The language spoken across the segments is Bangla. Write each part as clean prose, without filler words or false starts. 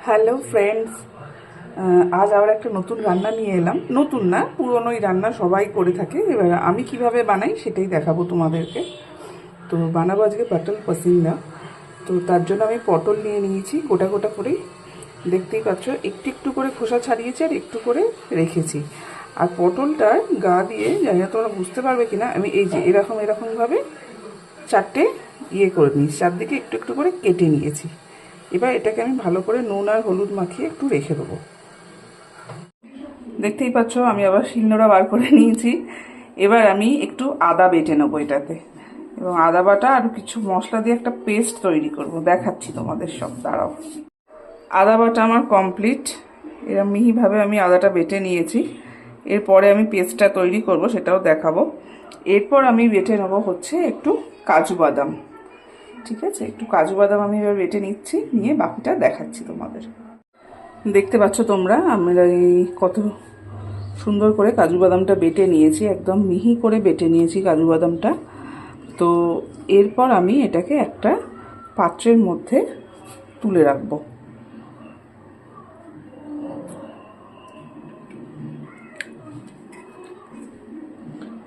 হ্যালো ফ্রেন্ডস, আজ আবার একটা নতুন রান্না নিয়ে এলাম। নতুন না, পুরনোই রান্না, সবাই করে থাকে। এবার আমি কিভাবে বানাই সেটাই দেখাবো তোমাদেরকে। তো বানাবো আজকে পটল পসিন্দা। তো তার জন্য আমি পটল নিয়ে নিয়েছি গোটা গোটা করেই, দেখতেই পাচ্ছ। একটু একটু করে খোসা ছাড়িয়েছি আর একটু করে রেখেছি। আর পটলটার গা দিয়ে, জানি না তোমরা বুঝতে পারবে কিনা, আমি এই যে এরকমভাবে চারটে করে নিয়েছি, চারদিকে একটু একটু করে কেটে নিয়েছি। এবার এটাকে আমি ভালো করে নুন আর হলুদ মাখিয়ে একটু রেখে দেবো। দেখতেই পাচ্ছ আমি আবার শিলনোড়া বার করে নিয়েছি। এবার আমি একটু আদা বেটে নেবো এটাতে, এবং আদা বাটা আর কিছু মশলা দিয়ে একটা পেস্ট তৈরি করব, দেখাচ্ছি তোমাদের সব। দাঁড়াও। আদা বাটা আমার কমপ্লিট। এরকম মিহিভাবে আমি আদাটা বেটে নিয়েছি। এরপরে আমি পেস্টটা তৈরি করব, সেটাও দেখাবো। এরপর আমি বেটে নেবো হচ্ছে একটু কাজু বাদাম। ঠিক আছে, একটু কাজু বাদাম আমি এবার বেটে নিচ্ছি, নিয়ে বাকিটা দেখাচ্ছি তোমাদের। দেখতে পাচ্ছ তোমরা আমরা এই কত সুন্দর করে কাজু বাদামটা বেটে নিয়েছি, একদম মিহি করে বেটে নিয়েছি কাজু বাদামটা। তো এরপর আমি এটাকে একটা পাত্রের মধ্যে তুলে রাখবো।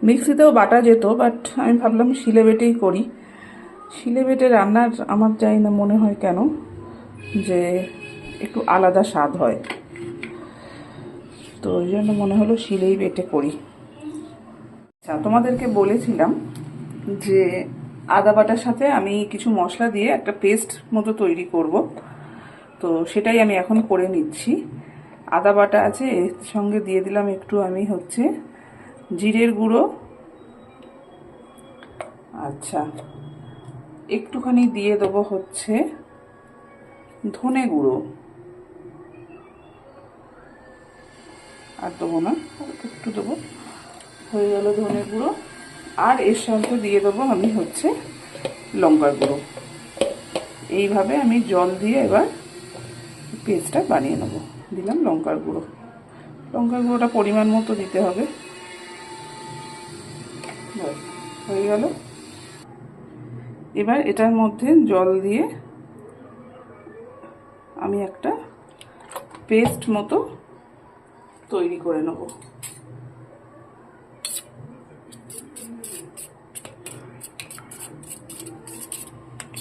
মিক্সিতেও বাটা যেত, বাট আমি ভাবলাম শিলে বেটেই করি। শিলে বেটে রান্নার আমার জানি না, মনে হয় কেন যে একটু আলাদা স্বাদ হয়, তো ওই জন্য মনে হলো শিলেই বেটে করি। আচ্ছা, তোমাদেরকে বলেছিলাম যে আদা বাটার সাথে আমি কিছু মশলা দিয়ে একটা পেস্ট মতো তৈরি করব, তো সেটাই আমি এখন করে নিচ্ছি। আদা বাটা আছে, এর সঙ্গে দিয়ে দিলাম একটু আমি হচ্ছে জিরের গুঁড়ো। আচ্ছা, একটুখানি দিয়ে দেবো হচ্ছে ধনে গুঁড়ো, আর দেবো না, একটু দেবো, হয়ে গেল ধনে গুঁড়ো। আর এর সঙ্গে দিয়ে দেবো আমি হচ্ছে লঙ্কার গুঁড়ো। এইভাবে আমি জল দিয়ে এবার পেস্টটা বানিয়ে নেবো। দিলাম লঙ্কার গুঁড়ো, লঙ্কার গুঁড়োটা পরিমাণ মতো দিতে হবে। হয়ে গেল। এবার এটার মধ্যে জল দিয়ে আমি একটা পেস্ট মতো তৈরি করে নেব।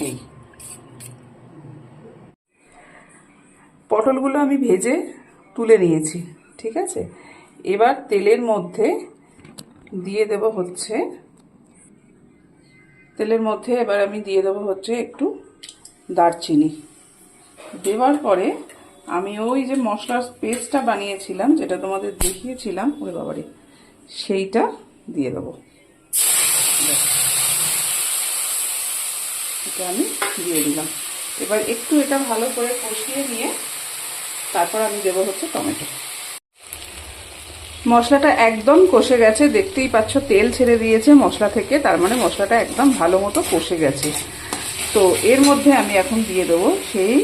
এই পটলগুলো আমি ভেজে তুলে নিয়েছি, ঠিক আছে। এবার তেলের মধ্যে দিয়ে দেব হচ্ছে, এবার আমি দিয়ে দেবো হচ্ছে একটু দারচিনি। দেওয়ার পরে আমি ওই যে মশলার পেস্টটা বানিয়েছিলাম, যেটা তোমাদের দেখিয়েছিলাম, ওরে বাবারে, সেইটা দিয়ে দেবো। এটা আমি দিয়ে দিলাম। এবার একটু এটা ভালো করে কষিয়ে নিয়ে তারপর আমি দেবো হচ্ছে টমেটো। মশলাটা একদম কষে গেছে, দেখতেই পাচ্ছ তেল ছেড়ে দিয়েছে মশলা থেকে, তার মানে মশলাটা একদম ভালো মতো কষে গেছে। তো এর মধ্যে আমি এখন দিয়ে দেবো সেই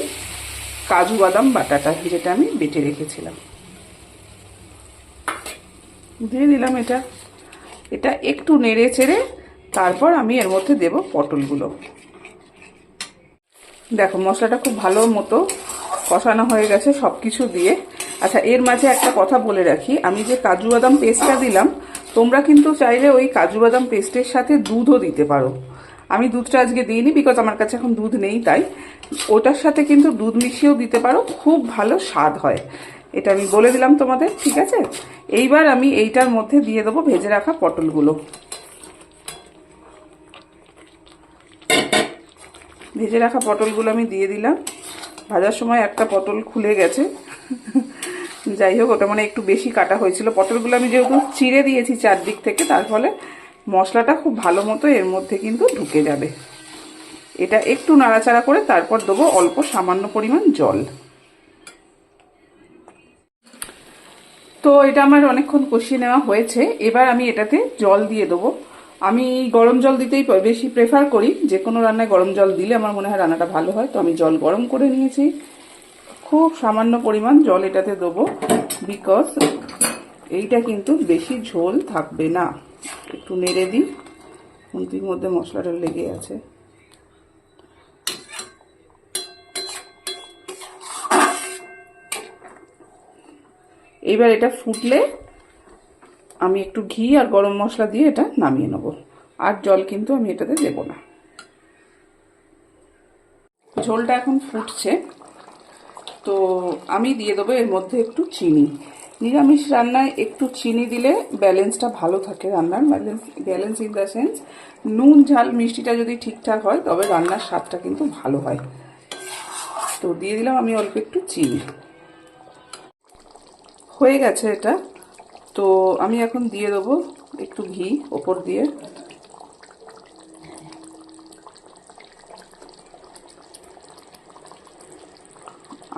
কাজু বাদাম বাটাটা, যেটা আমি বেটে রেখেছিলাম, দিয়ে দিলাম। এটা একটু নেড়ে চেড়ে তারপর আমি এর মধ্যে দেব পটলগুলো। দেখো মশলাটা খুব ভালো মতো কষানো হয়ে গেছে সব কিছু দিয়ে। আচ্ছা, এর মাঝে একটা কথা বলে রাখি, আমি যে কাজু বাদাম পেস্টটা দিলাম, তোমরা কিন্তু চাইলে ওই কাজু বাদাম পেস্টের সাথে দুধও দিতে পারো। আমি দুধটা আজকে দিইনি, বিকজ আমার কাছে এখন দুধ নেই, তাই ওটার সাথে কিন্তু দুধ মিশিয়েও দিতে পারো, খুব ভালো স্বাদ হয়। এটা আমি বলে দিলাম তোমাদের, ঠিক আছে। এইবার আমি এইটার মধ্যে দিয়ে দেবো ভেজে রাখা পটলগুলো। ভেজে রাখা পটলগুলো আমি দিয়ে দিলাম। ভাজার সময় একটা পটল খুলে গেছে, যাই হোক, ওটা মানে একটু বেশি কাটা হয়েছিল। পটলগুলো আমি যেহেতু চিড়ে দিয়েছি চারদিক থেকে, তার ফলে মশলাটা খুব ভালো মতো এর মধ্যে কিন্তু ঢুকে যাবে। এটা একটু নাড়াচাড়া করে তারপর দেবো অল্প সামান্য পরিমাণ জল। তো এটা আমার অনেকক্ষণ কষিয়ে নেওয়া হয়েছে। এবার আমি এটাতে জল দিয়ে দেবো। আমি গরম জল দিতেই বেশি প্রেফার করি, যে কোনো রান্নায় গরম জল দিলে আমার মনে হয় রান্নাটা ভালো হয়। তো আমি জল গরম করে নিয়েছি, খুব সামান্য পরিমাণ জল এটাতে দেবো, বিকজ এইটা কিন্তু বেশি ঝোল থাকবে না। একটু নেড়ে দিই, খুন্তির মধ্যে মশলাটা লেগে আছে। এইবার এটা ফুটলে আমি একটু ঘি আর গরম মশলা দিয়ে এটা নামিয়ে নেব। আর জল কিন্তু আমি এটাতে দেব না। ঝোলটা এখন ফুটছে, তো আমি দিয়ে দেবো এর মধ্যে একটু চিনি। নিরামিষ রান্নায় একটু চিনি দিলে ব্যালেন্সটা ভালো থাকে, রান্নার ব্যালেন্স ইন দ্য সেন্স নুন ঝাল মিষ্টিটা যদি ঠিকঠাক হয় তবে রান্নার স্বাদটা কিন্তু ভালো হয়। তো দিয়ে দিলাম আমি অল্প একটু চিনি। হয়ে গেছে এটা, তো আমি এখন দিয়ে দেবো একটু ঘি ওপর দিয়ে।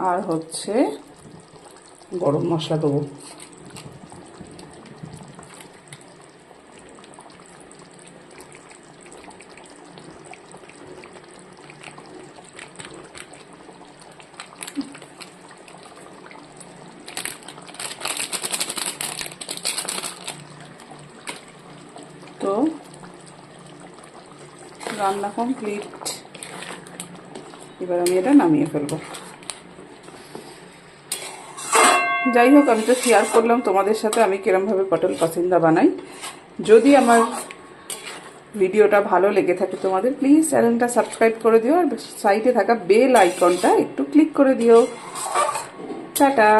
আর হচ্ছে গরম মশলা দেবো। তো রান্না কমপ্লিট, এবার আমি এটা নামিয়ে ফেলবো। যাই হোক, আমি তো শেয়ার করলাম তোমাদের সাথে আমি কিরমভাবে পটল পাসিন্দা বানাই। যদি আমার ভিডিওটা ভালো লেগে থাকে তোমাদের, প্লিজ চ্যানেলটা সাবস্ক্রাইব করে দিও আর সাইডে থাকা বেল আইকনটা একটু ক্লিক করে দিও। টাটা।